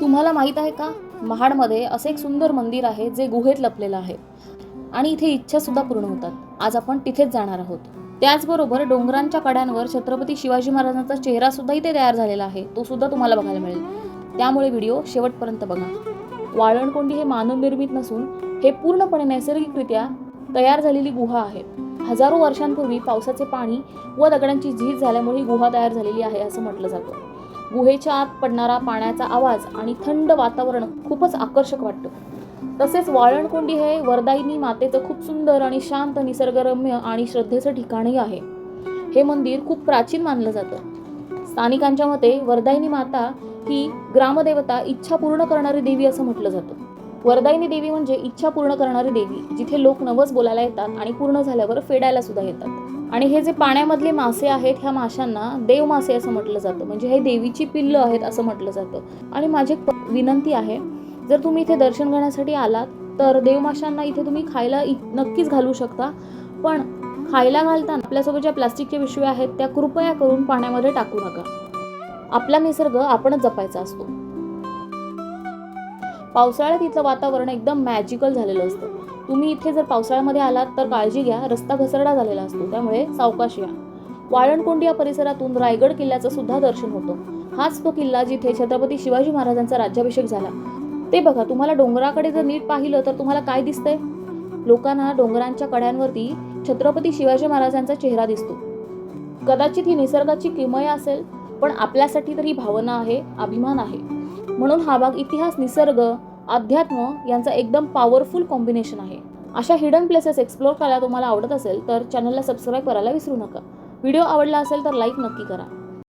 तुम्हाला माहीत आहे का, महाडमध्ये असे एक सुंदर मंदिर आहे जे गुहेत लपलेलं आहे आणि इथे इच्छा सुद्धा पूर्ण होतात. आज आपण तिथेच जाणार आहोत. त्याचबरोबर डोंगरांच्या कड्यांवर छत्रपती शिवाजी महाराजांचा चेहरा सुद्धा इथे तयार झालेला आहे. तो सुद्धा तुम्हाला बघायला मिळेल. त्यामुळे व्हिडिओ शेवटपर्यंत बघा. वाळवंटकोंडी हे मानवनिर्मित नसून हे पूर्णपणे नैसर्गिकरित्या तयार झालेली गुहा आहे. हजारो वर्षांपूर्वी पावसाचे पाणी व दगडांची झीज झाल्यामुळे ही गुहा तयार झालेली आहे असं म्हटलं जातं. गुहेच्या आत पडणारा पाण्याचा आवाज आणि थंड वातावरण खूपच आकर्षक वाटतं. तसेच वाळवंटकोंडी हे वरदायिनी मातेचं खूप सुंदर आणि शांत, निसर्गरम्य आणि श्रद्धेचं ठिकाणही आहे. हे मंदिर खूप प्राचीन मानलं जातं. स्थानिकांच्या मते वरदायिनी माता ही ग्रामदेवता, इच्छा पूर्ण करणारी देवी असं म्हटलं जातं. वरदायिनी देवी म्हणजे इच्छा पूर्ण करणारी देवी, जिथे लोक नवस बोलायला येतात आणि पूर्ण झाल्यावर फेडायला सुद्धा येतात. आणि हे जे पाण्यामधले मासे आहेत, ह्या माशांना देव मासे असं म्हटलं जातं. म्हणजे हे देवीची पिल्लं आहेत असं म्हटलं जातं. आणि माझी एक विनंती आहे, जर तुम्ही इथे दर्शन घेण्यासाठी आलात तर देवमाशांना इथे तुम्ही खायला नक्कीच घालू शकता. पण खायला घालताना आपल्यासोबत ज्या प्लास्टिकच्या पिशव्या आहेत त्या कृपया करून पाण्यामध्ये टाकू नका. आपला निसर्ग आपणच जपायचा असतो. पावसाळ्यात इथलं वातावरण एकदम मॅजिकल झालेलं असतं. तुम्ही इथे जर पावसाळ्यामध्ये आलात तर काळजी घ्या, रस्ता घसरडा झालेला असतो, त्यामुळे सावकाश या. वाळवंटकोंडी या परिसरातून रायगड किल्ल्याचं सुद्धा दर्शन होतं. हाच तो किल्ला जिथे छत्रपती शिवाजी महाराजांचा राज्याभिषेक झाला. ते बघा, तुम्हाला डोंगराकडे जर नीट पाहिलं तर तुम्हाला काय दिसतंय? लोकांना डोंगरांच्या कड्यांवरती छत्रपती शिवाजी महाराजांचा चेहरा दिसतो. कदाचित ही निसर्गाची किमया असेल, पण आपल्यासाठी तर ही भावना आहे, अभिमान आहे. म्हणून हा भाग इतिहास, निसर्ग, अध्यात्म यांचा एकदम पॉवरफुल कॉम्बिनेशन आहे. अशा हिडन प्लेसेस एक्सप्लोर करायला तुम्हाला आवडत असेल तर चॅनलला सबस्क्राईब करायला विसरू नका. व्हिडिओ आवडला असेल तर लाईक नक्की करा.